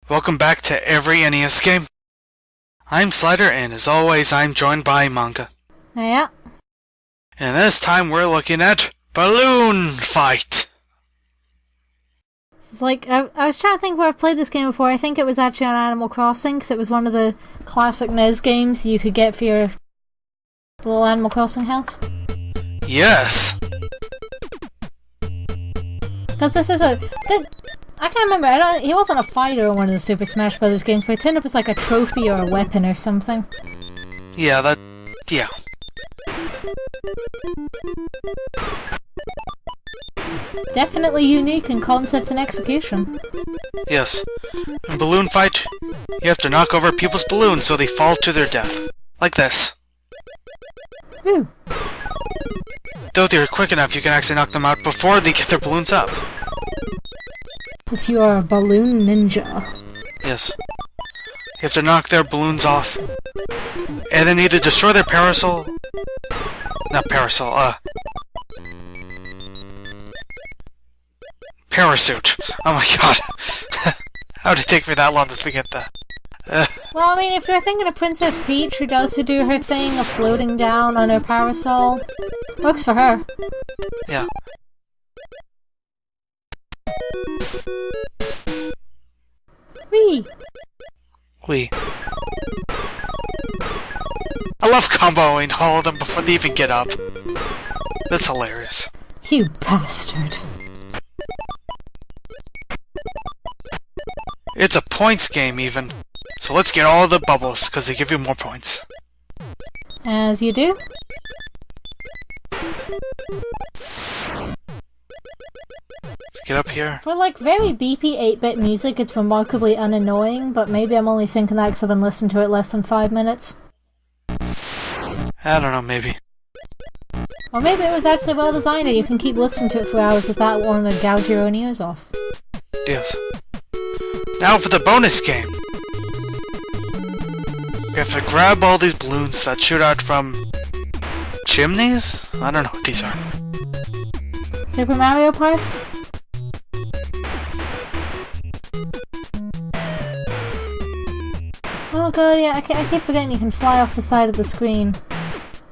Welcome back to every NES game. I'm Slider, and as always, I'm joined by Manga. Yeah. And this time we're looking at Balloon Fight. It's like, I was trying to think where I've played this game before. I think it was actually on Animal Crossing, because it was one of the classic NES games you could get for your little Animal Crossing house. Yes. Because this is I can't remember. He wasn't a fighter in one of the Super Smash Bros. Games, but he turned up as like a trophy or a weapon or something. Yeah. Definitely unique in concept and execution. Yes. In Balloon Fight, you have to knock over people's balloons so they fall to their death. Like this. Ooh. Though they're quick enough, you can actually knock them out before they get their balloons up. If you are a balloon ninja. Yes. You have to knock their balloons off. And then either destroy their parasol... Not parasol, parachute. Oh my god. How did it take me that long to forget that? Well, I mean, if you're thinking of Princess Peach, who does do her thing of floating down on her parasol, works for her. Yeah. Whee! Whee. I love comboing all of them before they even get up. That's hilarious. You bastard. It's a points game, even. So let's get all the bubbles, because they give you more points. As you do. Let's get up here. For like very beepy 8-bit music, it's remarkably unannoying, but maybe I'm only thinking that because I've been listening to it less than 5 minutes. I don't know, maybe. Or maybe it was actually well designed and you can keep listening to it for hours without wanting to gouge your own ears off. Yes. Now for the bonus game. We have to grab all these balloons that shoot out from... chimneys? I don't know what these are. Super Mario pipes? Oh god, yeah, I keep forgetting you can fly off the side of the screen.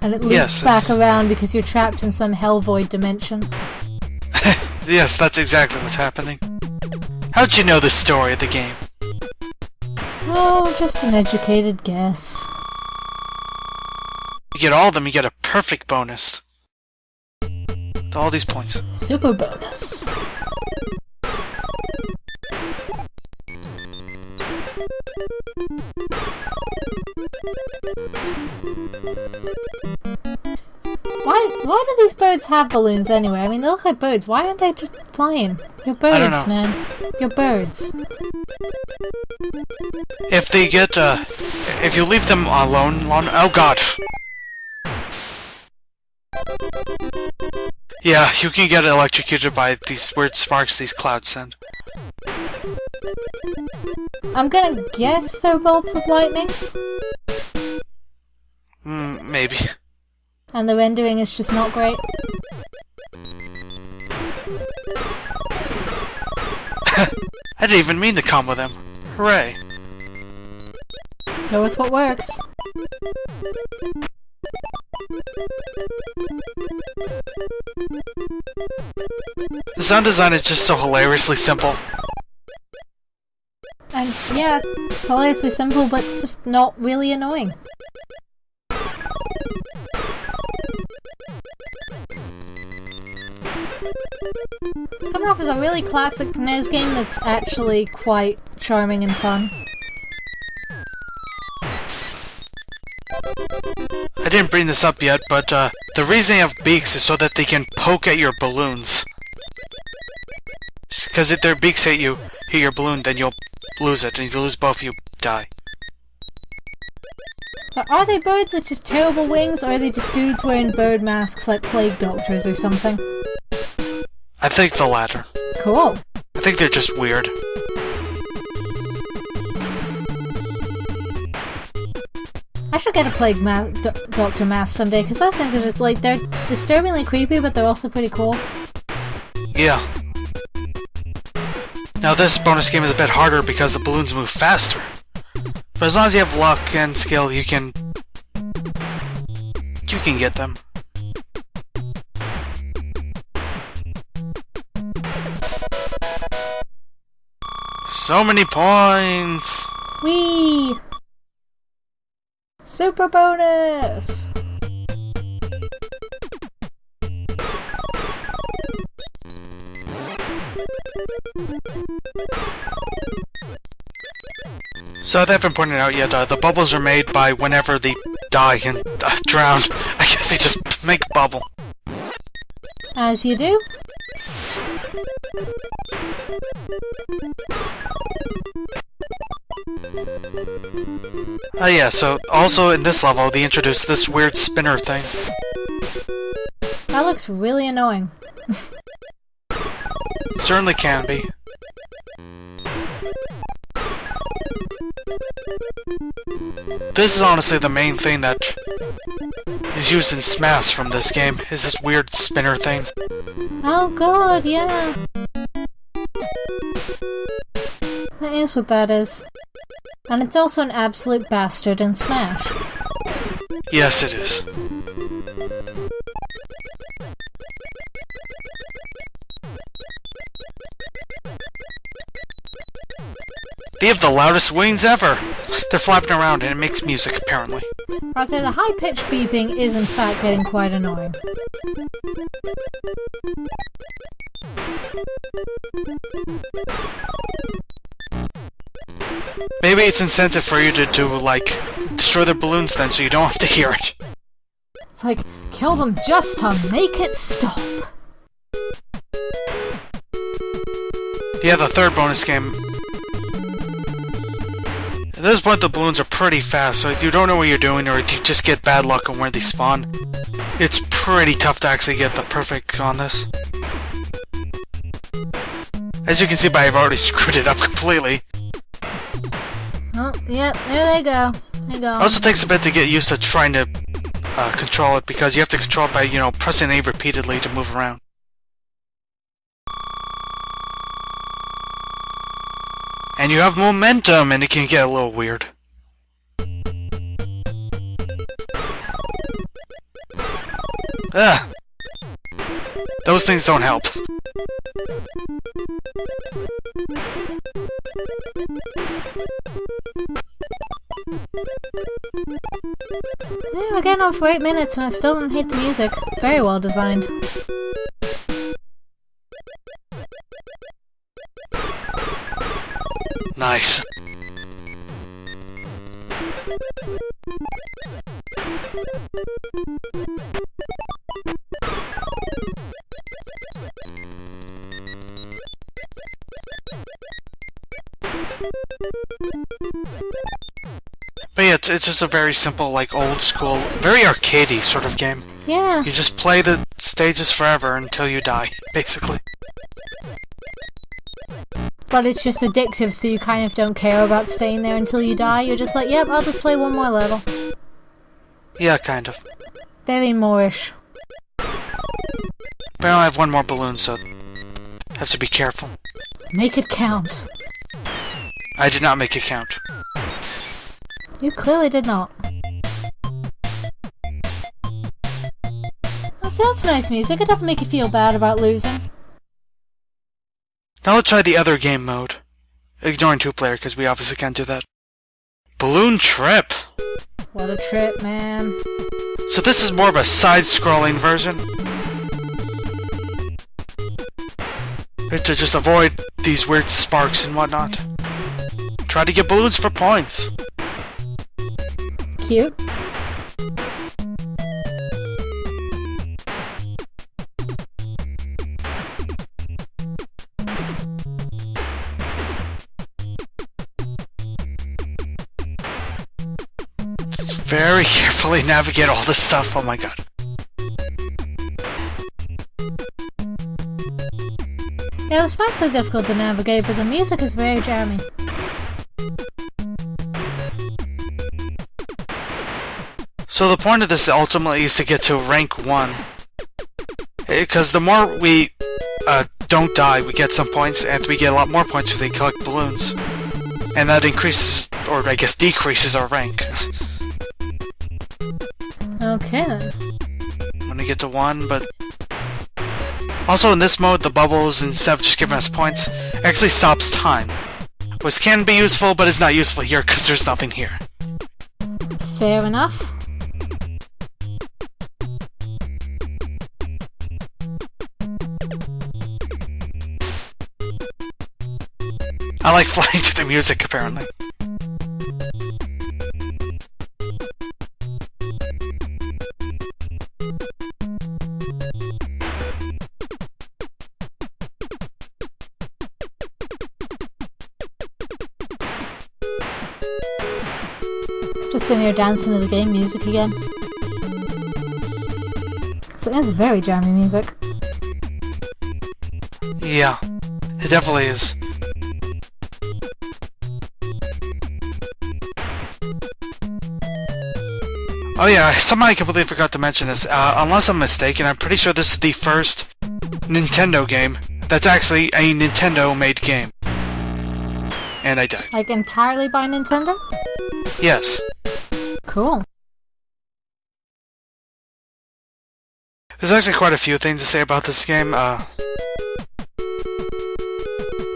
And it loops back around because you're trapped in some hellvoid dimension. Yes, that's exactly what's happening. How'd you know the story of the game? Oh, just an educated guess. You get all of them, you get a perfect bonus. To all these points. Super bonus. Why do these birds have balloons anyway? I mean, they look like birds. Why aren't they just flying? You're birds, man. You're birds. If they get, if you leave them alone, oh god. Yeah, you can get electrocuted by these weird sparks these clouds send. I'm gonna guess they're bolts of lightning. Maybe. And the rendering is just not great. I didn't even mean to combo them. Hooray. Go with what works. The sound design is just so hilariously simple. And yeah, hilariously simple, but just not really annoying. Coming off as a really classic NES game that's actually quite charming and fun. I didn't bring this up yet, but the reason they have beaks is so that they can poke at your balloons. Because if their beaks hit your balloon, then you'll lose it, and if you lose both, you die. So are they birds with just terrible wings, or are they just dudes wearing bird masks like plague doctors or something? I think the latter. Cool. I think they're just weird. I should get a plague doctor mask someday, because those things are just like, they're disturbingly creepy, but they're also pretty cool. Yeah. Now this bonus game is a bit harder because the balloons move faster. But as long as you have luck and skill, you can get them. So many points! Whee! Super bonus! So they haven't pointed out yet, the bubbles are made by whenever they die and drown. I guess they just make bubble. As you do. Yeah, so also in this level they introduced this weird spinner thing. That looks really annoying. Certainly can be. This is honestly the main thing that is used in Smash from this game, is this weird spinner thing. Oh god, yeah. That is what that is. And it's also an absolute bastard in Smash. Yes, it is. They have the loudest wings ever! They're flapping around and it makes music, apparently. I'd say the high-pitched beeping is in fact getting quite annoying. Maybe it's incentive for you to like, destroy the balloons then so you don't have to hear it. It's like, kill them just to make it stop. Yeah, the third bonus game. At this point the balloons are pretty fast, so if you don't know what you're doing or if you just get bad luck on where they spawn, it's pretty tough to actually get the perfect on this. As you can see, I've already screwed it up completely. Oh, yep, there they go. There you go. It also takes a bit to get used to trying to control it, because you have to control it by, you know, pressing A repeatedly to move around. And you have momentum, and it can get a little weird. Ugh! Those things don't help. Yeah, we're getting on for 8 minutes and I still don't hate the music. Very well designed. Nice. But yeah, it's just a very simple, like, old school, very arcadey sort of game. Yeah. You just play the stages forever until you die, basically. But it's just addictive, so you kind of don't care about staying there until you die. You're just like, yep, I'll just play one more level. Yeah, kind of. Very Moorish. But I only have one more balloon, so I have to be careful. Make it count. I did not make it count. You clearly did not. Oh, see, that's nice music. It doesn't make you feel bad about losing. Now let's try the other game mode. Ignoring 2-player, because we obviously can't do that. Balloon Trip! What a trip, man. So this is more of a side-scrolling version. To just avoid these weird sparks and whatnot. Try to get balloons for points. Cute. Just very carefully navigate all this stuff, oh my god. Yeah, the spikes are difficult to navigate, but the music is very charming. So the point of this ultimately is to get to rank 1. Because the more we don't die, we get some points, and we get a lot more points if they collect balloons. And that increases, or I guess decreases our rank. Okay then. When we get to 1, but... Also in this mode, the bubbles, instead of just giving us points, actually stops time. Which can be useful, but is not useful here because there's nothing here. Fair enough. I like flying to the music, apparently. Just sitting here dancing to the game music again. So it is very jammy music. Yeah, it definitely is. Oh yeah, somehow I completely forgot to mention this. Unless I'm mistaken, I'm pretty sure this is the first Nintendo game that's actually a Nintendo-made game. And I died. Like entirely by Nintendo? Yes. Cool. There's actually quite a few things to say about this game. I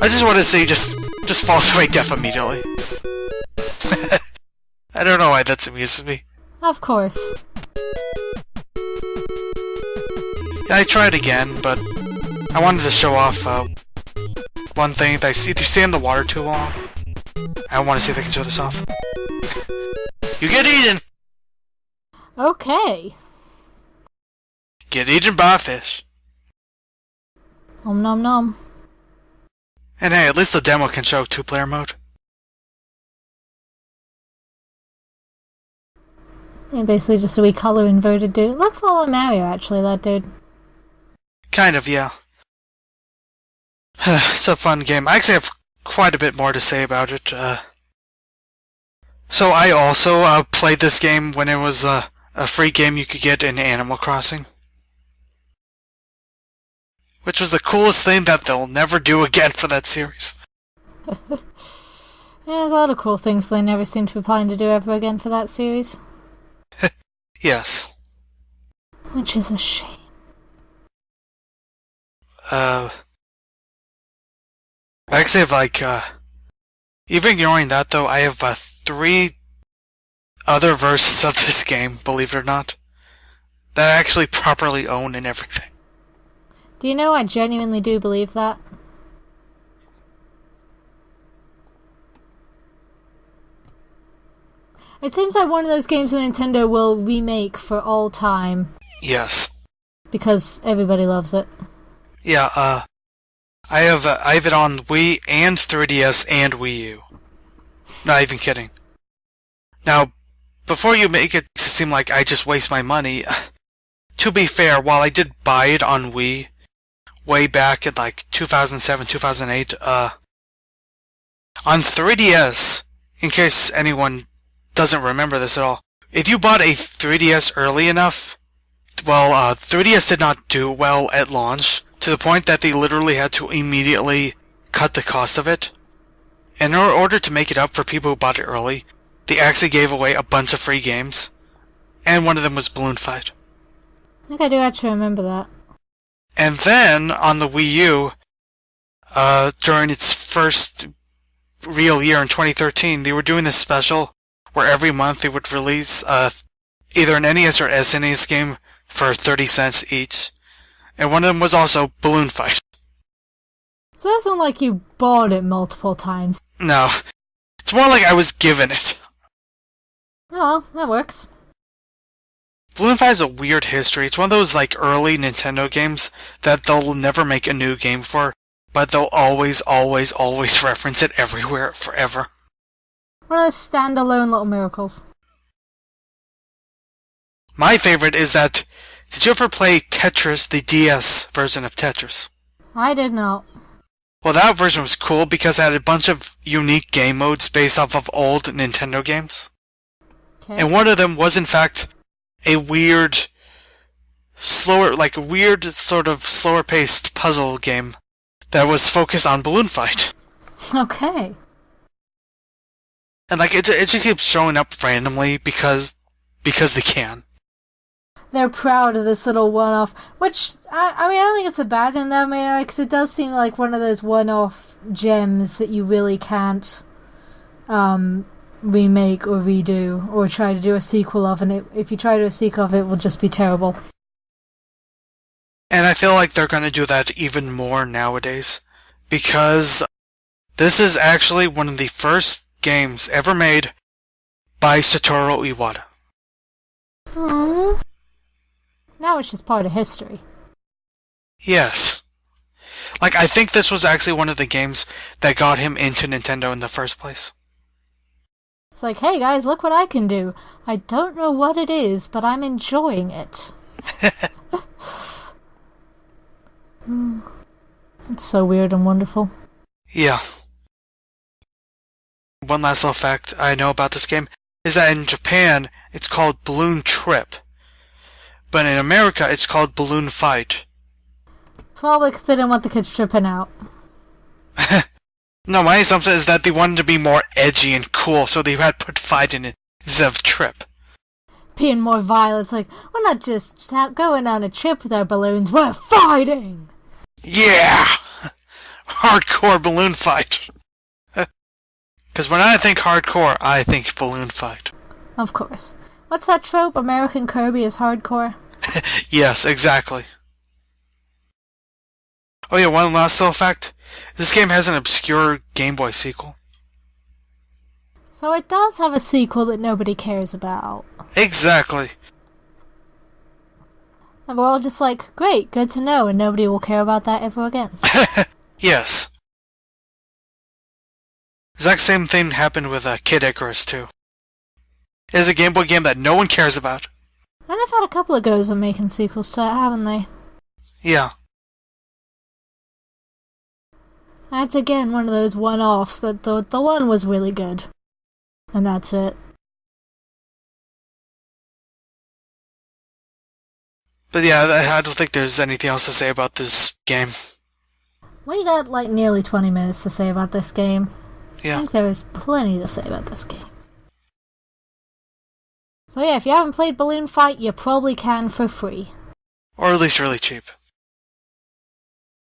just want to say, just falls away deaf immediately. I don't know why that amuses me. Of course. I tried again, but I wanted to show off one thing. If you stay in the water too long, I want to see if I can show this off. You get eaten! Okay. Get eaten by a fish. Om nom nom. And hey, at least the demo can show 2-player mode. And basically just a wee colour inverted dude. Looks all like Mario, actually, that dude. Kind of, yeah. It's a fun game. I actually have quite a bit more to say about it. So I also played this game when it was a free game you could get in Animal Crossing. Which was the coolest thing that they'll never do again for that series. Yeah, there's a lot of cool things they never seem to be planning to do ever again for that series. Yes. Which is a shame. I actually have like, even ignoring that though, I have 3 other versions of this game, believe it or not, that I actually properly own and everything. Do you know I genuinely do believe that? It seems like one of those games that Nintendo will remake for all time. Yes. Because everybody loves it. Yeah, I have it on Wii and 3DS and Wii U. Not even kidding. Now, before you make it seem like I just waste my money, to be fair, while I did buy it on Wii way back in like 2007, 2008, on 3DS, in case anyone doesn't remember this at all, if you bought a 3DS early enough, well, 3DS did not do well at launch, to the point that they literally had to immediately cut the cost of it. And in order to make it up for people who bought it early, they actually gave away a bunch of free games. And one of them was Balloon Fight. I think I do actually remember that. And then, on the Wii U, during its first real year in 2013, they were doing this special where every month they would release either an NES or SNES game for 30 cents each. And one of them was also Balloon Fight. So it's not like you bought it multiple times. No. It's more like I was given it. Oh, that works. Balloon Fight has a weird history. It's one of those like early Nintendo games that they'll never make a new game for, but they'll always, always, always reference it everywhere, forever. One of those standalone little miracles. My favorite is that, did you ever play Tetris, the DS version of Tetris? I did not. Well, that version was cool because it had a bunch of unique game modes based off of old Nintendo games. Okay. And one of them was, in fact, a weird, slower, like a weird sort of slower-paced puzzle game that was focused on Balloon Fight. Okay. And like it just keeps showing up randomly because they can. They're proud of this little one-off, which I mean I don't think it's a bad thing though, because it does seem like one of those one-off gems that you really can't remake or redo or try to do a sequel of, and if you try to do a sequel of it, will just be terrible. And I feel like they're going to do that even more nowadays, because this is actually one of the first games ever made by Satoru Iwata. Aww. Now it's just part of history. Yes. Like, I think this was actually one of the games that got him into Nintendo in the first place. It's like, hey guys, look what I can do. I don't know what it is, but I'm enjoying it. It's so weird and wonderful. Yeah. One last little fact I know about this game is that in Japan, it's called Balloon Trip. But in America, it's called Balloon Fight. Probably because they didn't want the kids tripping out. No, my assumption is that they wanted to be more edgy and cool, so they had put fight in it instead of trip. Being more violent, it's like, we're not just going on a trip with our balloons, we're fighting! Yeah! Hardcore balloon fight. Because when I think hardcore, I think balloon fight. Of course. What's that trope? American Kirby is hardcore? Yes, exactly. Oh yeah, one last little fact. This game has an obscure Game Boy sequel. So it does have a sequel that nobody cares about. Exactly. And we're all just like, great, good to know, and nobody will care about that ever again. Yes. Exact same thing happened with Kid Icarus too. It is a Game Boy game that no one cares about. And they've had a couple of goes at making sequels to that, haven't they? Yeah. That's again one of those one-offs that the one was really good. And that's it. But yeah, I don't think there's anything else to say about this game. We got like nearly 20 minutes to say about this game. Yeah. I think there is plenty to say about this game. So yeah, if you haven't played Balloon Fight, you probably can for free. Or at least really cheap.